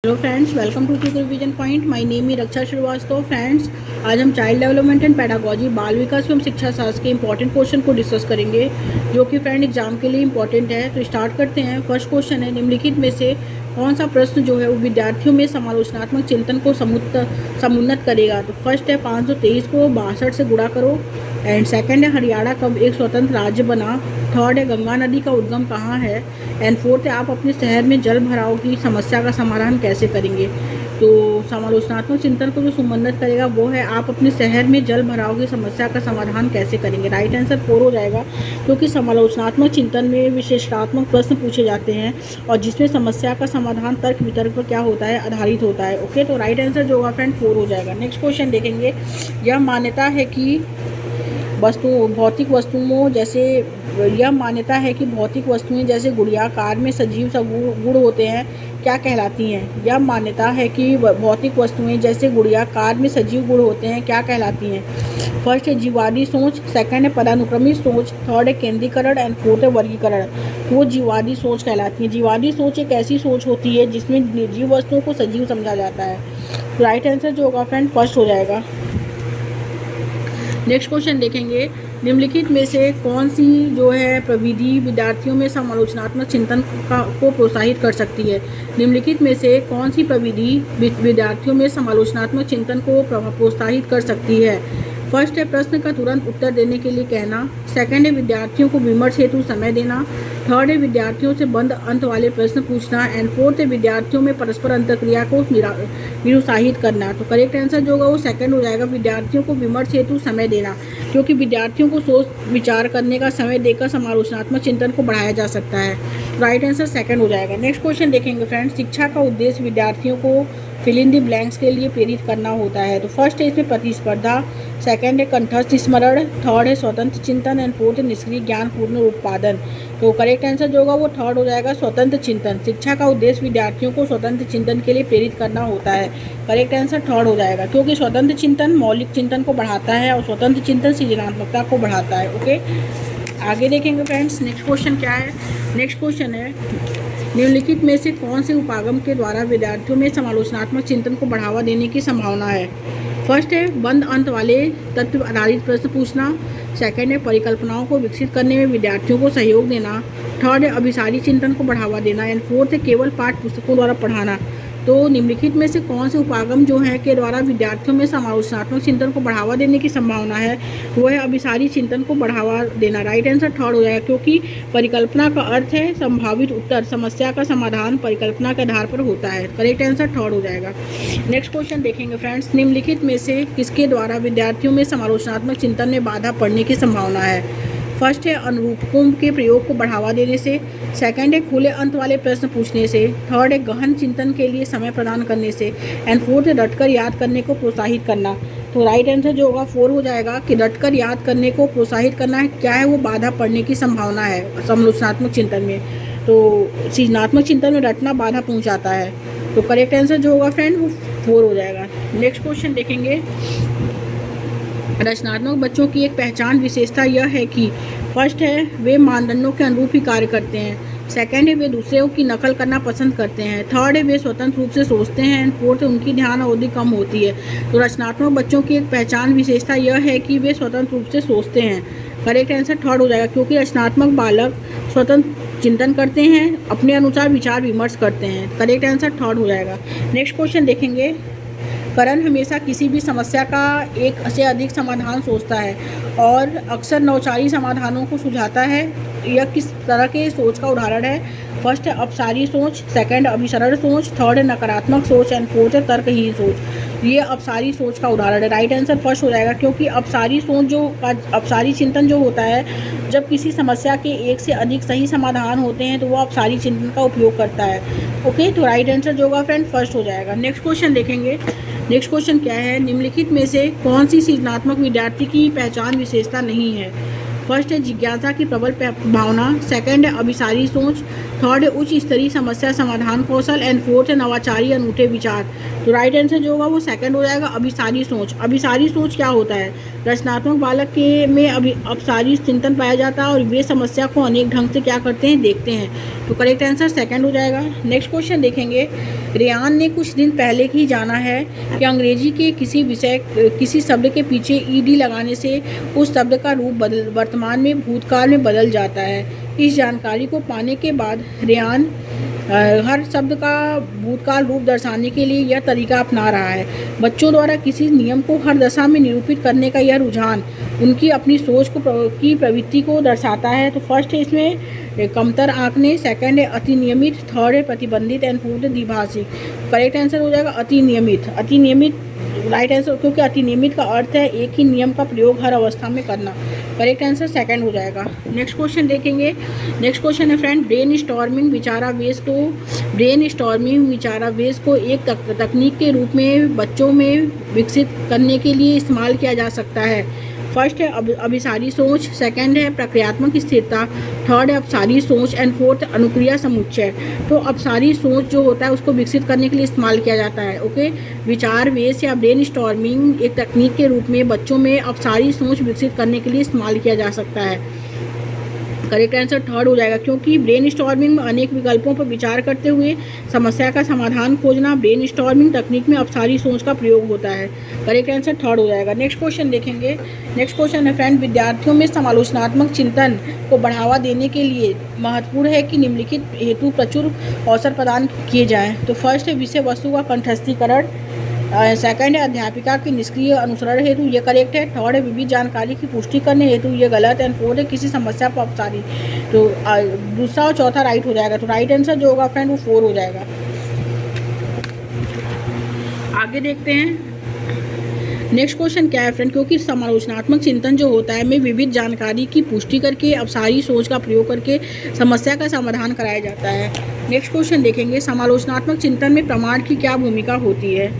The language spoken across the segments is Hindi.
Hello friends, welcome to revision point. My name है रक्षा श्रीवास्तव। फ्रेंड्स, आज हम चाइल्ड डेवलपमेंट एंड पैडागोजी बाल विकास एवं शिक्षा शास्त्र के इंपॉर्टेंट क्वेश्चन को डिस्कस करेंगे, जो कि फ्रेंड एग्जाम के लिए इंपॉर्टेंट है। तो स्टार्ट करते हैं। फर्स्ट क्वेश्चन है, निम्नलिखित में से कौन सा प्रश्न जो है वो विद्यार्थियों में समालोचनात्मक चिंतन को समुन्नत करेगा। तो फर्स्ट है 523 को 62 से गुणा करो। एंड सेकंड है हरियाणा कब एक स्वतंत्र राज्य बना। थर्ड है गंगा नदी का उद्गम कहाँ है। एंड फोर्थ है आप अपने शहर में जल भराव की समस्या का समाधान कैसे करेंगे। तो समालोचनात्मक चिंतन को जो समुन्नत करेगा वो है आप अपने शहर में जल भराव की समस्या का समाधान कैसे करेंगे। राइट आंसर 4 हो जाएगा, क्योंकि समालोचनात्मक चिंतन में विशेषणात्मक प्रश्न पूछे जाते हैं और जिसमें समस्या का समाधान तर्क वितर्क पर क्या होता है, आधारित होता है। ओके, तो राइट आंसर जो होगा फ्रेंड 4 हो जाएगा। नेक्स्ट क्वेश्चन देखेंगे। यह मान्यता है कि भौतिक वस्तुओं जैसे यह मान्यता है कि भौतिक वस्तुएं जैसे गुड़िया कार में सजीव गुण होते हैं क्या कहलाती हैं। यह मान्यता है कि भौतिक वस्तुएं जैसे गुड़िया कार में सजीव गुण होते हैं क्या कहलाती हैं। फर्स्ट है जीवादी सोच, सेकंड है पदानुक्रमित सोच, थर्ड है केंद्रीकरण एंड फोर्थ है वर्गीकरण। वो जीवादी सोच कहलाती है। जीवादी सोच एक ऐसी सोच होती है जिसमें निर्जीव वस्तुओं को सजीव समझा जाता है। राइट आंसर जो होगा फ्रेंड फर्स्ट हो जाएगा। नेक्स्ट क्वेश्चन देखेंगे। निम्नलिखित में से कौन सी जो है प्रविधि विद्यार्थियों में समालोचनात्मक चिंतन को प्रोत्साहित कर सकती है। निम्नलिखित में से कौन सी प्रविधि विद्यार्थियों में समालोचनात्मक चिंतन को प्रोत्साहित कर सकती है। फर्स्ट है प्रश्न का तुरंत उत्तर देने के लिए कहना। सेकंड है विद्यार्थियों को विमर्श हेतु समय देना। थर्ड है विद्यार्थियों से बंद अंत वाले प्रश्न पूछना। एंड फोर्थ है विद्यार्थियों में परस्पर अंतर्क्रिया को निरुत्साहित करना। तो करेक्ट आंसर जो होगा वो सेकंड हो जाएगा, विद्यार्थियों को विमर्श हेतु समय देना, क्योंकि विद्यार्थियों को सोच विचार करने का समय देकर समालोचनात्मक चिंतन को बढ़ाया जा सकता है। राइट आंसर सेकंड हो जाएगा। नेक्स्ट क्वेश्चन देखेंगे फ्रेंड्स। शिक्षा का उद्देश्य विद्यार्थियों को फिल इन द ब्लैंक्स के लिए प्रेरित करना होता है। तो फर्स्ट है इसमें प्रतिस्पर्धा, सेकंड है कंठस्थ स्मरण, थर्ड है स्वतंत्र चिंतन एंड फोर्थ है निष्क्रिय ज्ञानपूर्ण उत्पादन। तो करेक्ट आंसर जो होगा वो थर्ड हो जाएगा, स्वतंत्र चिंतन। शिक्षा का उद्देश्य विद्यार्थियों को स्वतंत्र चिंतन के लिए प्रेरित करना होता है। करेक्ट आंसर थर्ड हो जाएगा, क्योंकि स्वतंत्र चिंतन मौलिक चिंतन को बढ़ाता है और स्वतंत्र चिंतन सृजनात्मकता को बढ़ाता है। ओके, आगे देखेंगे फ्रेंड्स। नेक्स्ट क्वेश्चन क्या है। नेक्स्ट क्वेश्चन है, निम्नलिखित में से कौन से उपागम के द्वारा विद्यार्थियों में समालोचनात्मक चिंतन को बढ़ावा देने की संभावना है। फर्स्ट है बंद अंत वाले तत्व आधारित प्रश्न पूछना। सेकंड है परिकल्पनाओं को विकसित करने में विद्यार्थियों को सहयोग देना। थर्ड है अभिसारी चिंतन को बढ़ावा देना। एंड फोर्थ है केवल पाठ्य पुस्तकों द्वारा पढ़ाना। तो निम्नलिखित में से कौन से उपागम जो है के द्वारा विद्यार्थियों में समालोचनात्मक चिंतन को बढ़ावा देने की संभावना है, वो है अभिसारी चिंतन को बढ़ावा देना। राइट आंसर थर्ड हो जाएगा, क्योंकि परिकल्पना का अर्थ है संभावित उत्तर, समस्या का समाधान परिकल्पना के आधार पर होता है। करेक्ट आंसर थर्ड हो जाएगा। नेक्स्ट क्वेश्चन देखेंगे फ्रेंड्स। निम्नलिखित में से किसके द्वारा विद्यार्थियों में समालोचनात्मक चिंतन में बाधा पड़ने की संभावना है। फर्स्ट है अनुरूपकों के प्रयोग को बढ़ावा देने से। सेकंड है खुले अंत वाले प्रश्न पूछने से। थर्ड है गहन चिंतन के लिए समय प्रदान करने से। एंड फोर्थ है रटकर याद करने को प्रोत्साहित करना। तो राइट आंसर जो होगा 4 हो जाएगा, कि रटकर याद करने को प्रोत्साहित करना है क्या है, वो बाधा पड़ने की संभावना है समालोचनात्मक चिंतन में। तो सृजनात्मक चिंतन में रटना बाधा पहुँचाता है। तो करेक्ट आंसर जो होगा फ्रेंड वो 4 हो जाएगा। नेक्स्ट क्वेश्चन देखेंगे। रचनात्मक बच्चों की एक पहचान विशेषता यह है कि फर्स्ट है वे मानदंडों के अनुरूप ही कार्य करते हैं। सेकंड है वे दूसरों की नकल करना पसंद करते हैं। थर्ड है वे स्वतंत्र रूप से सोचते हैं। एंड फोर्थ है उनकी ध्यान अवधि कम होती है। तो रचनात्मक बच्चों की एक पहचान विशेषता यह है कि वे स्वतंत्र रूप से सोचते हैं। करेक्ट आंसर थर्ड हो जाएगा, क्योंकि रचनात्मक बालक स्वतंत्र चिंतन करते हैं, अपने अनुसार विचार विमर्श करते हैं। करेक्ट आंसर थर्ड हो जाएगा। नेक्स्ट क्वेश्चन देखेंगे। करण हमेशा किसी भी समस्या का एक से अधिक समाधान सोचता है और अक्सर नौचारी समाधानों को सुझाता है। यह किस तरह के सोच का उदाहरण है। फर्स्ट है अपसारी सोच, सेकंड अभिसरण सोच, थर्ड है नकारात्मक सोच एंड फोर्थ है तर्कहीन सोच। ये अपसारी सोच का उदाहरण है। राइट आंसर फर्स्ट हो जाएगा, क्योंकि अपसारी चिंतन जो होता है, जब किसी समस्या के एक से अधिक सही समाधान होते हैं तो वो अपसारी चिंतन का उपयोग करता है। ओके, तो राइट आंसर जो होगा फ्रेंड फर्स्ट हो जाएगा। नेक्स्ट क्वेश्चन देखेंगे। नेक्स्ट क्वेश्चन क्या है। निम्नलिखित में से कौन सी सृजनात्मक विद्यार्थी की पहचान विशेषता नहीं है। फर्स्ट है जिज्ञासा की प्रबल भावना। सेकंड है अभिसारी सोच। थर्ड है उच्च स्तरीय समस्या समाधान कौशल। एंड फोर्थ है नवाचारी अनूठे विचार। तो राइट आंसर जो होगा वो सेकंड हो जाएगा, अभिसारी सोच। अभिसारी सोच क्या होता है। रचनात्मक बालक के में अपसारी चिंतन पाया जाता है और वे समस्या को अनेक ढंग से क्या करते हैं, देखते हैं। तो करेक्ट आंसर सेकंड हो जाएगा। नेक्स्ट क्वेश्चन देखेंगे। रेयान ने कुछ दिन पहले ही जाना है कि अंग्रेजी के किसी शब्द के पीछे ईडी लगाने से उस शब्द का रूप वर्तमान में भूतकाल में बदल जाता है। इस जानकारी को पाने के बाद रेयान हर शब्द का भूतकाल रूप दर्शाने के लिए यह तरीका अपना रहा है। बच्चों द्वारा किसी नियम को हर दशा में निरूपित करने का यह रुझान उनकी अपनी सोच की प्रवृत्ति को दर्शाता है। तो फर्स्ट है इसमें कमतर आंकने, सेकंड है अति नियमित, थर्ड है प्रतिबंधित एंड फोर्थ है द्विभाषिक। करेक्ट आंसर हो जाएगा अति नियमित राइट आंसर, क्योंकि अति नियमित का अर्थ है एक ही नियम का प्रयोग हर अवस्था में करना। करेक्ट आंसर सेकंड हो जाएगा। नेक्स्ट क्वेश्चन देखेंगे। नेक्स्ट क्वेश्चन है फ्रेंड, ब्रेन स्टॉर्मिंग विचारावेश को एक तकनीक के रूप में बच्चों में विकसित करने के लिए इस्तेमाल किया जा सकता है। फर्स्ट है अभिसारी सोच, सेकंड है प्रक्रियात्मक स्थिरता, थर्ड है अपसारी सोच एंड फोर्थ अनुक्रिया समुच्चय। तो अपसारी सोच जो होता है उसको विकसित करने के लिए इस्तेमाल किया जाता है। ओके, विचार वेश या ब्रेन स्टॉर्मिंग एक तकनीक के रूप में बच्चों में अपसारी सोच विकसित करने के लिए इस्तेमाल किया जा सकता है। करेक्ट आंसर थर्ड हो जाएगा, क्योंकि ब्रेन स्टॉर्मिंग में अनेक विकल्पों पर विचार करते हुए समस्या का समाधान खोजना ब्रेन स्टॉर्मिंग तकनीक में अपसारी सोच का प्रयोग होता है। करेक्ट आंसर थर्ड हो जाएगा। नेक्स्ट क्वेश्चन देखेंगे। नेक्स्ट क्वेश्चन है फ्रेंड, विद्यार्थियों में समालोचनात्मक चिंतन को बढ़ावा देने के लिए महत्वपूर्ण है कि निम्नलिखित हेतु प्रचुर अवसर प्रदान किए जाएँ। तो फर्स्ट है विषय वस्तु का कंठस्थीकरण, सेकंड है अध्यापिका की निष्क्रिय अनुसरण हेतु, ये करेक्ट है। थर्ड है विविध जानकारी की पुष्टि करने हेतु, ये गलत। एंड फोर्थ है किसी समस्या पर अपसारी। तो दूसरा और चौथा राइट हो जाएगा। तो राइट आंसर जो होगा फ्रेंड वो 4 हो जाएगा। आगे देखते हैं नेक्स्ट क्वेश्चन क्या है फ्रेंड, क्योंकि समालोचनात्मक चिंतन जो होता है में विविध जानकारी की पुष्टि करके अपसारी सोच का प्रयोग करके समस्या का समाधान कराया जाता है। नेक्स्ट क्वेश्चन देखेंगे, समालोचनात्मक चिंतन में प्रमाण की क्या भूमिका होती है।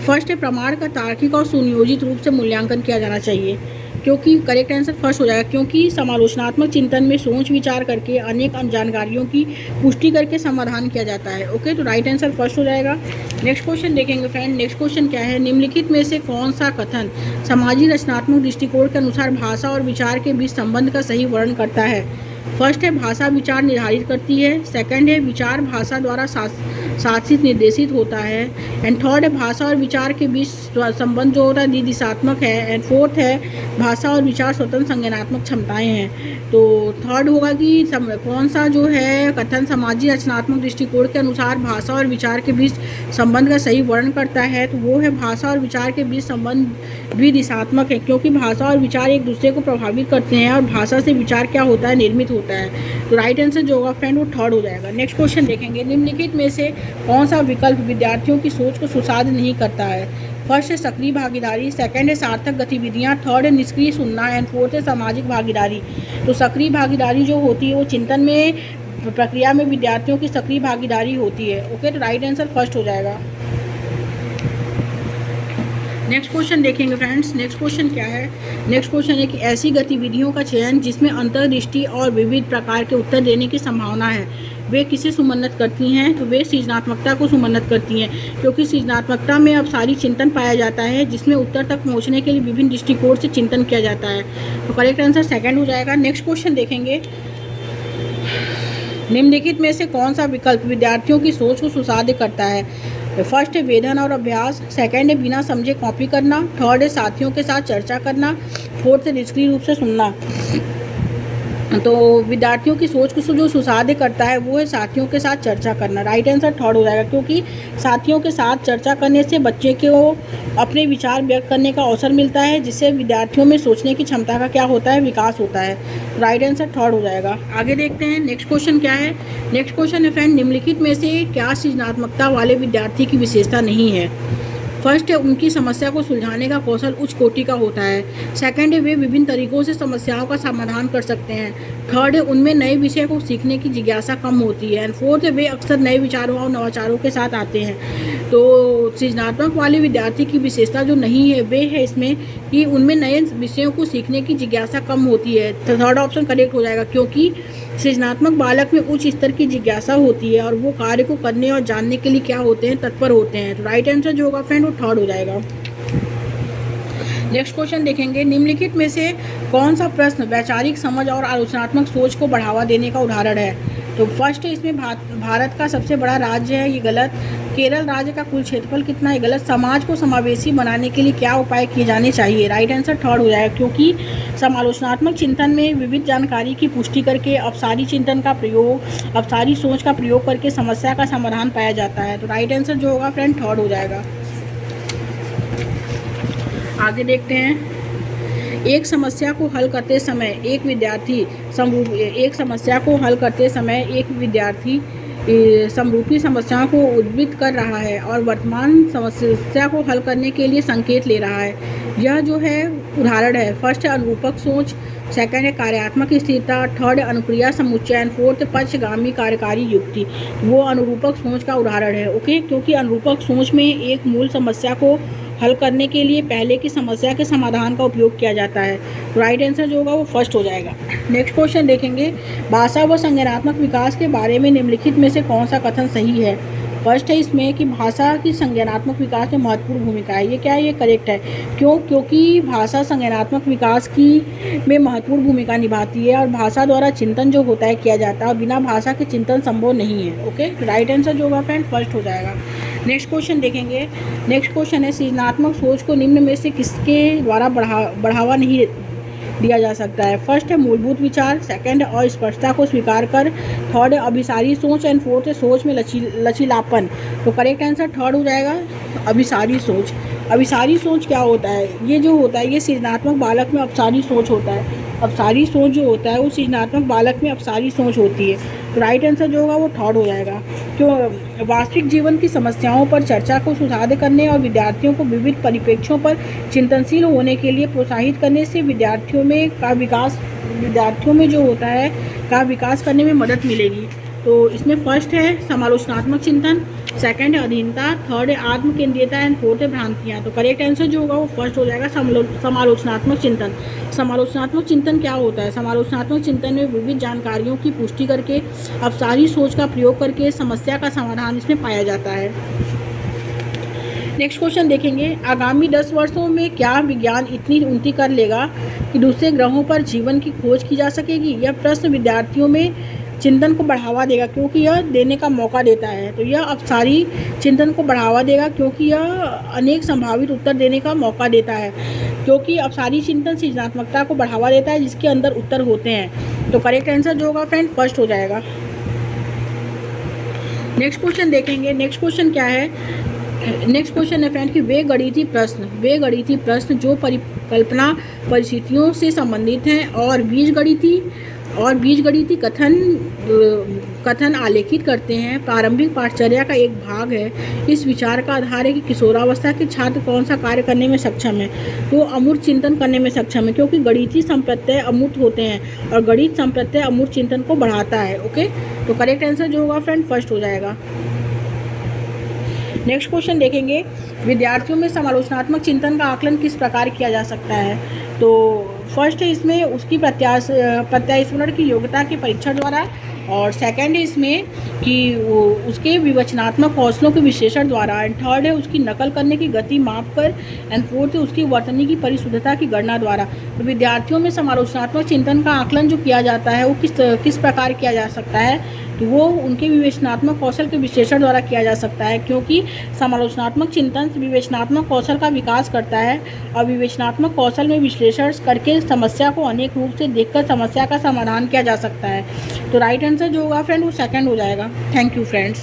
फर्स्ट है प्रमाण का तार्किक और सुनियोजित रूप से मूल्यांकन किया जाना चाहिए, क्योंकि करेक्ट आंसर फर्स्ट हो जाएगा, क्योंकि समालोचनात्मक चिंतन में सोच विचार करके अनेक जानकारियों की पुष्टि करके समाधान किया जाता है। ओके, तो राइट आंसर फर्स्ट हो जाएगा। नेक्स्ट क्वेश्चन देखेंगे फ्रेंड। नेक्स्ट क्वेश्चन क्या है, निम्नलिखित में से कौन सा कथन समाजी रचनात्मक दृष्टिकोण के अनुसार भाषा और विचार के बीच संबंध का सही वर्णन करता है। फर्स्ट है भाषा विचार निर्धारित करती है, सेकंड है विचार भाषा द्वारा शासित निर्देशित होता है, एंड थर्ड है भाषा और विचार के बीच संबंध जो होता है द्विदिशात्मक है, एंड फोर्थ है भाषा और विचार स्वतंत्र संज्ञानात्मक क्षमताएं हैं। तो थर्ड होगा कि कौन सा जो है कथन समाजी रचनात्मक दृष्टिकोण के अनुसार भाषा और विचार के बीच संबंध का सही वर्णन करता है। तो वो है भाषा और विचार के बीच संबंध द्विदिशात्मक है, क्योंकि भाषा और विचार एक दूसरे को प्रभावित करते हैं और भाषा से विचार क्या होता है निर्मित होता है। तो राइट आंसर जो होगा फ्रेंड वो थर्ड हो जाएगा। नेक्स्ट क्वेश्चन देखेंगे, निम्नलिखित में से कौन सा विकल्प विद्यार्थियों की सोच को सुसाध नहीं करता है। फर्स्ट है सक्रिय भागीदारी, सेकंड है सार्थक गतिविधियां, थर्ड है निष्क्रिय सुनना, एंड फोर्थ है सामाजिक भागीदारी। तो सक्रिय भागीदारी जो होती है वो चिंतन में प्रक्रिया में विद्यार्थियों की सक्रिय भागीदारी होती है। ओके, तो राइट आंसर फर्स्ट हो जाएगा। नेक्स्ट क्वेश्चन देखेंगे फ्रेंड्स। नेक्स्ट क्वेश्चन क्या है, नेक्स्ट क्वेश्चन है कि ऐसी गतिविधियों का चयन जिसमें अंतर्दृष्टि और विविध प्रकार के उत्तर देने की संभावना है वे किसे सुमन्नत करती हैं। तो वे सृजनात्मकता को सुमन्नत करती हैं, क्योंकि सृजनात्मकता में अब सारी चिंतन पाया जाता है जिसमें उत्तर तक पहुंचने के लिए विभिन्न दृष्टिकोण से चिंतन किया जाता है। तो करेक्ट आंसर सेकंड हो जाएगा। नेक्स्ट क्वेश्चन देखेंगे, निम्नलिखित में से कौन सा विकल्प विद्यार्थियों की सोच को सुसाध्य करता है। फर्स्ट है वेधन और अभ्यास, सेकंड है बिना समझे कॉपी करना, थर्ड है साथियों के साथ चर्चा करना, फोर्थ है निष्क्रिय रूप से सुनना। तो विद्यार्थियों की सोच को जो सुसाध्य करता है वो है साथियों के साथ चर्चा करना। राइट आंसर थर्ड हो जाएगा, क्योंकि साथियों के साथ चर्चा करने से बच्चे को अपने विचार व्यक्त करने का अवसर मिलता है, जिससे विद्यार्थियों में सोचने की क्षमता का क्या होता है विकास होता है। राइट आंसर थर्ड हो जाएगा। आगे देखते हैं नेक्स्ट क्वेश्चन क्या है। नेक्स्ट क्वेश्चन है फ्रेंड, निम्नलिखित में से क्या सृजनात्मकता वाले विद्यार्थी की विशेषता नहीं है। फर्स्ट है उनकी समस्या को सुलझाने का कौशल उच्च कोटि का होता है, सेकंड है वे विभिन्न तरीकों से समस्याओं का समाधान कर सकते हैं, थर्ड है उनमें नए विषय को सीखने की जिज्ञासा कम होती है, एंड फोर्थ है वे अक्सर नए विचारों और नवाचारों के साथ आते हैं। तो सृजनात्मक वाले विद्यार्थी की विशेषता जो नहीं है वे है इसमें कि उनमें नए विषयों को सीखने की जिज्ञासा कम होती है। तो थर्ड ऑप्शन करेक्ट हो जाएगा, क्योंकि सृजनात्मक बालक में उच्च स्तर की जिज्ञासा होती है और वो कार्य को करने और जानने के लिए क्या होते हैं तत्पर होते हैं। तो राइट आंसर जो होगा फ्रेंड वो थर्ड हो जाएगा। नेक्स्ट क्वेश्चन देखेंगे, निम्नलिखित में से कौन सा प्रश्न वैचारिक समझ और आलोचनात्मक सोच को बढ़ावा देने का उदाहरण है। तो फर्स्ट है इसमें भारत का सबसे बड़ा राज्य है, ये गलत। केरल राज्य का कुल क्षेत्रफल कितना है, गलत। समाज को समावेशी बनाने के लिए क्या उपाय किए जाने चाहिए, राइट आंसर थर्ड हो जाएगा, क्योंकि समालोचनात्मक चिंतन में विविध जानकारी की पुष्टि करके अपसारी चिंतन का प्रयोग, अपसारी सोच का प्रयोग करके समस्या का समाधान पाया जाता है। तो राइट आंसर जो होगा फ्रेंड थर्ड हो जाएगा। आगे देखते हैं। एक समस्या को हल करते समय एक विद्यार्थी समरूपी समस्याओं को उद्भित कर रहा है और वर्तमान समस्या को हल करने के लिए संकेत ले रहा है। यह जो है उदाहरण है। फर्स्ट है अनुरूपक सोच, सेकंड है कार्यात्मक स्थिरता, थर्ड है अनुक्रिया समुच्चय एंड फोर्थ पक्षगामी कार्यकारी युक्ति। वो अनुरूपक सोच का उदाहरण है, ओके। क्योंकि अनुरूपक सोच में एक मूल समस्या को हल करने के लिए पहले की समस्या के समाधान का उपयोग किया जाता है। राइट आंसर जो होगा वो फर्स्ट हो जाएगा। नेक्स्ट क्वेश्चन देखेंगे। भाषा व संज्ञानात्मक विकास के बारे में निम्नलिखित में से कौन सा कथन सही है। फर्स्ट है इसमें कि भाषा की संज्ञानात्मक विकास में महत्वपूर्ण भूमिका है। ये क्या है, ये करेक्ट है। क्योंकि भाषा संज्ञानात्मक विकास में महत्वपूर्ण भूमिका निभाती है और भाषा द्वारा चिंतन जो होता है किया जाता है और बिना भाषा के चिंतन संभव नहीं है, ओके। राइट आंसर जो होगा फ्रेंड फर्स्ट हो जाएगा। नेक्स्ट क्वेश्चन देखेंगे। नेक्स्ट क्वेश्चन है सृजनात्मक सोच को निम्न में से किसके द्वारा बढ़ावा नहीं दिया जा सकता है। फर्स्ट है मूलभूत विचार, सेकंड है अस्पष्टता को स्वीकार कर, थर्ड है अभिसारी सोच एंड फोर्थ है सोच में लचीलापन। तो करेक्ट आंसर थर्ड हो जाएगा, अभिसारी सोच। अभिसारी सोच क्या होता है, ये जो होता है ये सृजनात्मक बालक में अपसारी सोच होता है। अपसारी सोच जो होता है वो सृजनात्मक बालक में अपसारी सोच होती है। तो राइट आंसर जो होगा वो थर्ड हो जाएगा। क्यों, वास्तविक जीवन की समस्याओं पर चर्चा को सुधार करने और विद्यार्थियों को विविध परिप्रेक्ष्यों पर चिंतनशील होने के लिए प्रोत्साहित करने से विद्यार्थियों में जो होता है का विकास करने में मदद मिलेगी। तो इसमें फर्स्ट है समालोचनात्मक चिंतन, सेकंड है अधीनता, थर्ड है आत्म केंद्रीयता एंड फोर्थ है भ्रांतियाँ। तो करेक्ट आंसर जो होगा वो फर्स्ट हो जाएगा, समालोचनात्मक चिंतन। समालोचनात्मक चिंतन क्या होता है, समालोचनात्मक चिंतन में विविध जानकारियों की पुष्टि करके अपसारी सोच का प्रयोग करके समस्या का समाधान इसमें पाया जाता है। नेक्स्ट क्वेश्चन देखेंगे। आगामी 10 वर्षों में क्या विज्ञान इतनी उन्नति कर लेगा कि दूसरे ग्रहों पर जीवन की खोज की जा सकेगी। यह प्रश्न विद्यार्थियों में चिंतन को बढ़ावा देगा क्योंकि यह देने का मौका देता है। तो यह अपसारी चिंतन को बढ़ावा देगा क्योंकि यह अनेक संभावित उत्तर देने का मौका देता है। क्योंकि अपसारी चिंतन सृजनात्मकता को बढ़ावा देता है जिसके अंदर उत्तर होते हैं। तो करेक्ट आंसर जो होगा फ्रेंड फर्स्ट हो जाएगा। नेक्स्ट क्वेश्चन देखेंगे। नेक्स्ट क्वेश्चन क्या है, नेक्स्ट क्वेश्चन है फ्रेंड कि वे गणितीय प्रश्न जो परिकल्पना परिस्थितियों से संबंधित हैं और बीजगणितीय कथन आलेखित करते हैं प्रारंभिक पाठचर्या का एक भाग है। इस विचार का आधार है कि किशोरावस्था के छात्र कौन सा कार्य करने में सक्षम है। तो अमूर्त चिंतन करने में सक्षम है क्योंकि गणितीय संप्रत्यय अमूर्त होते हैं और गणित संप्रत्यय अमूर्त चिंतन को बढ़ाता है, ओके। तो करेक्ट आंसर जो होगा फ्रेंड फर्स्ट हो जाएगा। नेक्स्ट क्वेश्चन देखेंगे। विद्यार्थियों में समालोचनात्मक चिंतन का आकलन किस प्रकार किया जा सकता है। तो फर्स्ट है इसमें उसकी प्रत्यास्मरण की योग्यता के परीक्षण द्वारा, और सेकंड है इसमें कि उसके विवेचनात्मक कौशलों के विश्लेषण द्वारा, एंड थर्ड है उसकी नकल करने की गति माप कर, एंड फोर्थ है उसकी वर्तनी की परिशुद्धता की गणना द्वारा। तो विद्यार्थियों में समालोचनात्मक चिंतन का आकलन जो किया जाता है वो किस प्रकार किया जा सकता है, तो वो उनके विवेचनात्मक कौशल के विश्लेषण द्वारा किया जा सकता है क्योंकि समालोचनात्मक चिंतन विवेचनात्मक कौशल का विकास करता है और विवेचनात्मक कौशल में विश्लेषण करके समस्या को अनेक रूप से देखकर समस्या का समाधान किया जा सकता है। तो राइट आंसर जो होगा फ्रेंड वो सेकंड हो जाएगा। Thank you friends.